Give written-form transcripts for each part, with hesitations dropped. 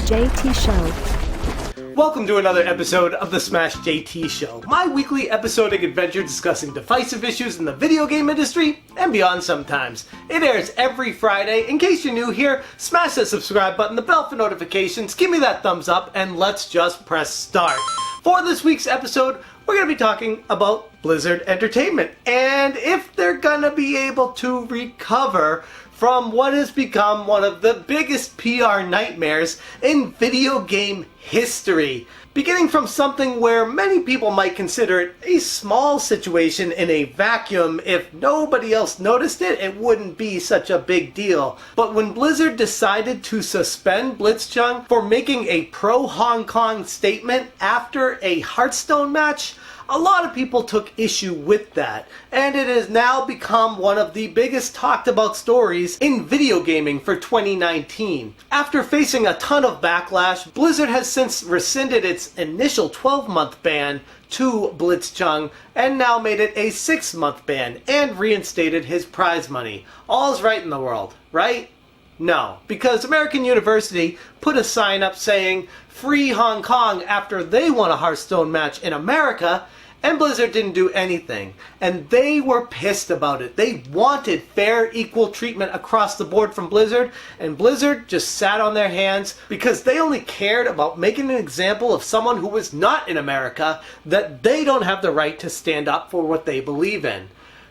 JT Show. Welcome to another episode of the Smash JT Show, my weekly episodic adventure discussing divisive issues in the video game industry and beyond sometimes. It airs every Friday. In case you're new here, smash that subscribe button, the bell for notifications, give me that thumbs up, and let's just press start. For this week's episode, we're going to be talking about Blizzard Entertainment and if they're going to be able to recover from what has become one of the biggest PR nightmares in video game history. Beginning from something where many people might consider it a small situation in a vacuum. If nobody else noticed it, it wouldn't be such a big deal. But when Blizzard decided to suspend Blizzcon for making a pro-Hong Kong statement after a Hearthstone match, a lot of people took issue with that, and it has now become one of the biggest talked about stories in video gaming for 2019. After facing a ton of backlash, Blizzard has since rescinded its initial 12-month ban to Blitzchung and now made it a 6-month ban and reinstated his prize money. All's right in the world, right? No, because American University put a sign up saying "Free Hong Kong" after they won a Hearthstone match in America, and Blizzard didn't do anything. And they were pissed about it. They wanted fair, equal treatment across the board from Blizzard, and Blizzard just sat on their hands because they only cared about making an example of someone who was not in America, that they don't have the right to stand up for what they believe in.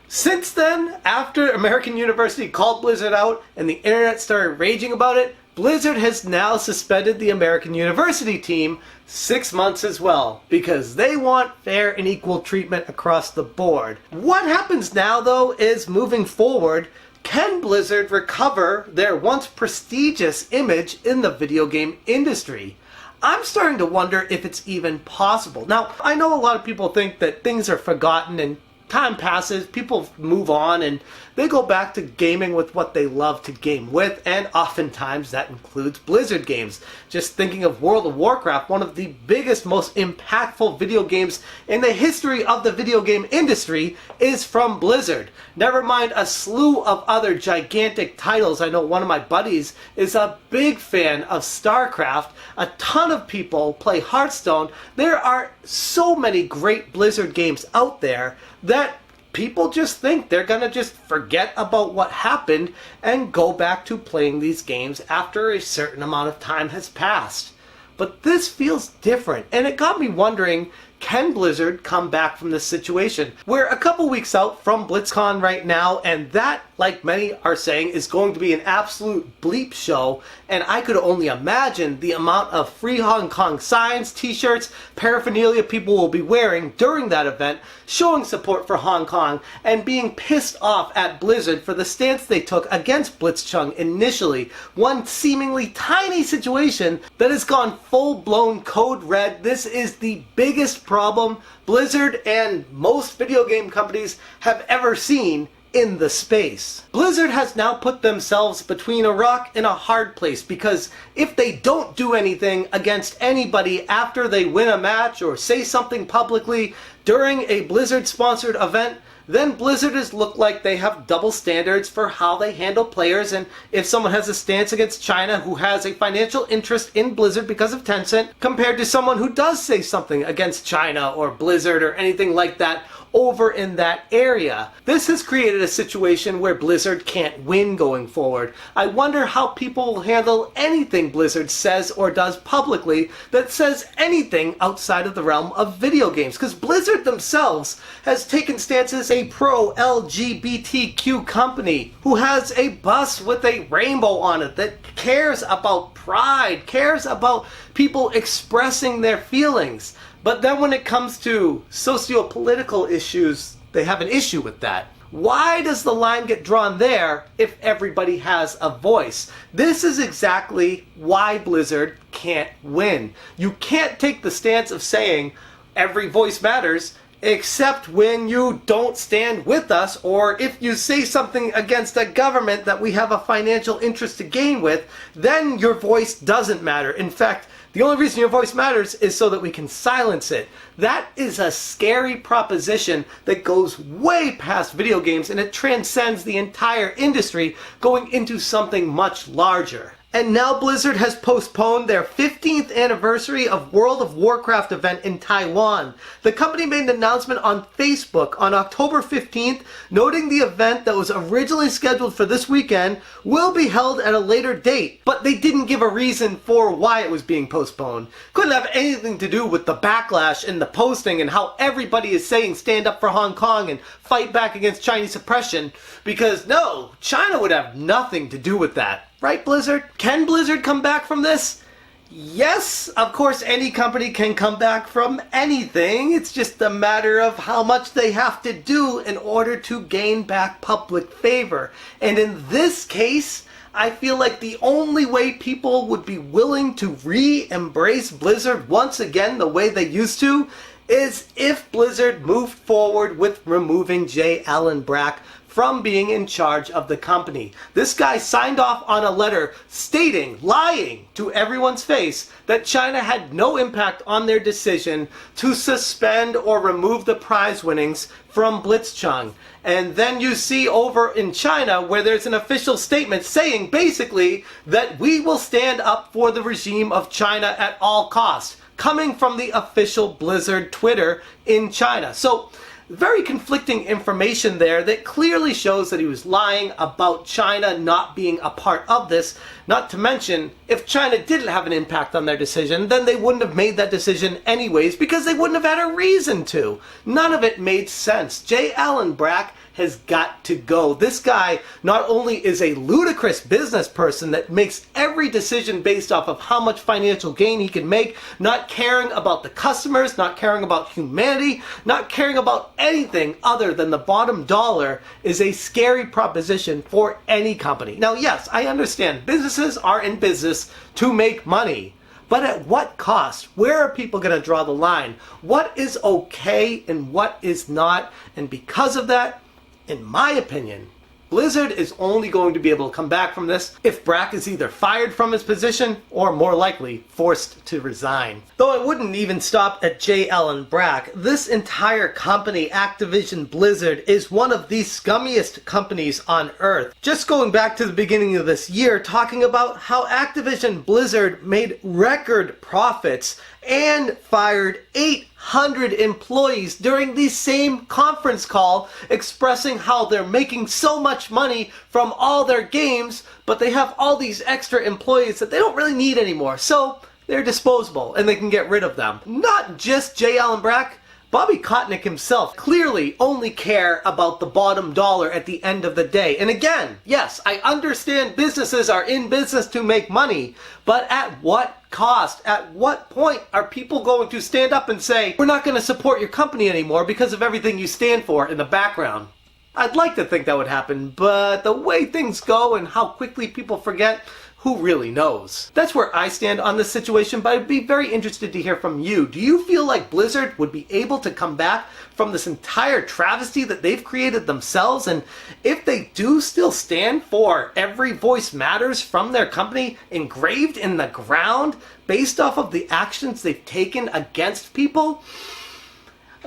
Since then, after American University called Blizzard out and the internet started raging about it, Blizzard has now suspended the American University team 6 months as well, because they want fair and equal treatment across the board. What happens now, though, is moving forward, can Blizzard recover their once prestigious image in the video game industry? I'm starting to wonder if it's even possible. Now, I know a lot of people think that things are forgotten and time passes, people move on, and they go back to gaming with what they love to game with, and oftentimes that includes Blizzard games. Just thinking of World of Warcraft, one of the biggest, most impactful video games in the history of the video game industry is from Blizzard. Never mind a slew of other gigantic titles. I know one of my buddies is a big fan of StarCraft. A ton of people play Hearthstone. There are so many great Blizzard games out there that people just think they're gonna just forget about what happened and go back to playing these games after a certain amount of time has passed. But this feels different, and it got me wondering, can Blizzard come back from this situation? We're a couple weeks out from Blizzcon right now, and that, like many are saying, is going to be an absolute bleep show, and I could only imagine the amount of Free Hong Kong signs, t-shirts, paraphernalia people will be wearing during that event, showing support for Hong Kong, and being pissed off at Blizzard for the stance they took against Blitzchung initially. One seemingly tiny situation that has gone full-blown code red. This is the biggest problem Blizzard and most video game companies have ever seen in the space. Blizzard has now put themselves between a rock and a hard place, because if they don't do anything against anybody after they win a match or say something publicly during a Blizzard-sponsored event, then Blizzard has looked like they have double standards for how they handle players, and if someone has a stance against China who has a financial interest in Blizzard because of Tencent, compared to someone who does say something against China or Blizzard or anything like that over in that area. This has created a situation where Blizzard can't win going forward. I wonder how people will handle anything Blizzard says or does publicly that says anything outside of the realm of video games, because Blizzard themselves has taken stances a pro-LGBTQ company who has a bus with a rainbow on it that cares about pride, cares about people expressing their feelings. But then when it comes to socio-political issues, they have an issue with that. Why does the line get drawn there if everybody has a voice? This is exactly why Blizzard can't win. You can't take the stance of saying every voice matters, except when you don't stand with us, or if you say something against a government that we have a financial interest to gain with, then your voice doesn't matter. In fact, the only reason your voice matters is so that we can silence it. That is a scary proposition that goes way past video games, and it transcends the entire industry, going into something much larger. And now Blizzard has postponed their 15th anniversary of World of Warcraft event in Taiwan. The company made an announcement on Facebook on October 15th, noting the event that was originally scheduled for this weekend will be held at a later date. But they didn't give a reason for why it was being postponed. Couldn't have anything to do with the backlash and the posting and how everybody is saying stand up for Hong Kong and fight back against Chinese oppression, because no, China would have nothing to do with that. Right, Blizzard? Can Blizzard come back from this? Yes, of course any company can come back from anything. It's just a matter of how much they have to do in order to gain back public favor. And in this case, I feel like the only way people would be willing to re-embrace Blizzard once again the way they used to is if Blizzard moved forward with removing J Allen Brack from being in charge of the company. This guy signed off on a letter stating, lying to everyone's face, that China had no impact on their decision to suspend or remove the prize winnings from Blizzcon. And then you see over in China where there's an official statement saying basically that we will stand up for the regime of China at all costs, coming from the official Blizzard Twitter in China. So very conflicting information there that clearly shows that he was lying about China not being a part of this. Not to mention, if China didn't have an impact on their decision, then they wouldn't have made that decision anyways, because they wouldn't have had a reason to. None of it made sense. J Allen Brack has got to go. This guy not only is a ludicrous business person that makes every decision based off of how much financial gain he can make, not caring about the customers, not caring about humanity, not caring about anything other than the bottom dollar, is a scary proposition for any company. Now, yes, I understand businesses are in business to make money. But at what cost? Where are people going to draw the line? What is okay and what is not? And because of that, in my opinion, Blizzard is only going to be able to come back from this if Brack is either fired from his position or, more likely, forced to resign. Though I wouldn't even stop at J Allen Brack, this entire company, Activision Blizzard, is one of the scummiest companies on earth. Just going back to the beginning of this year, talking about how Activision Blizzard made record profits and fired 800 employees during the same conference call, expressing how they're making so much money from all their games, but they have all these extra employees that they don't really need anymore, so they're disposable and they can get rid of them. Not just J Allen Brack, Bobby Kotnick himself clearly only care about the bottom dollar at the end of the day. And again, yes, I understand businesses are in business to make money, but at what cost? At what point are people going to stand up and say, we're not going to support your company anymore because of everything you stand for in the background? I'd like to think that would happen, but the way things go and how quickly people forget, who really knows? That's where I stand on this situation, but I'd be very interested to hear from you. Do you feel like Blizzard would be able to come back from this entire travesty that they've created themselves? And if they do still stand for every voice matters from their company engraved in the ground based off of the actions they've taken against people?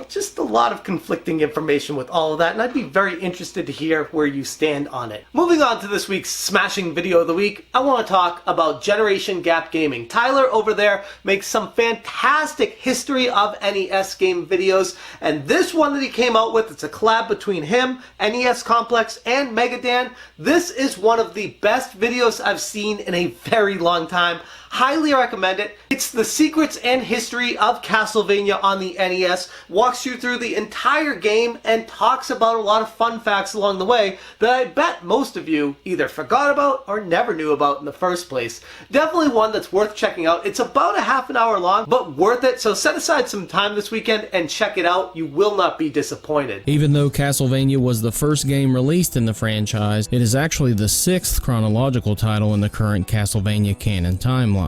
Just a lot of conflicting information with all of that, and I'd be very interested to hear where you stand on it. Moving on to this week's smashing video of the week, I want to talk about GenerationGapGaming. Tyler over there makes some fantastic history of NES game videos, and this one that he came out with, it's a collab between him, NES Complex, and Megadan. This is one of the best videos I've seen in a very long time. Highly recommend it. It's the secrets and history of Castlevania on the NES, walks you through the entire game, and talks about a lot of fun facts along the way that I bet most of you either forgot about or never knew about in the first place. Definitely one that's worth checking out. It's about a half an hour long, but worth it, so set aside some time this weekend and check it out. You will not be disappointed. Even though Castlevania was the first game released in the franchise, it is actually the 6th chronological title in the current Castlevania canon timeline.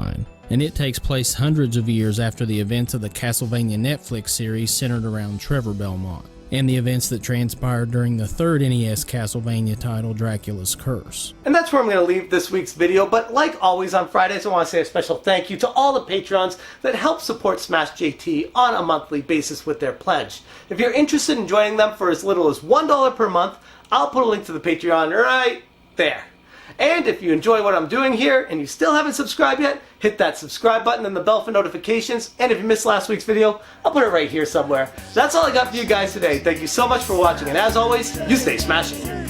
And it takes place hundreds of years after the events of the Castlevania Netflix series centered around Trevor Belmont, and the events that transpired during the 3rd NES Castlevania title, Dracula's Curse. And that's where I'm going to leave this week's video, but like always on Fridays, I want to say a special thank you to all the Patreons that help support Smash JT on a monthly basis with their pledge. If you're interested in joining them for as little as $1 per month, I'll put a link to the Patreon right there. And if you enjoy what I'm doing here and you still haven't subscribed yet, hit that subscribe button and the bell for notifications. And if you missed last week's video, I'll put it right here somewhere. That's all I got for you guys today. Thank you so much for watching, and as always, you stay smashing.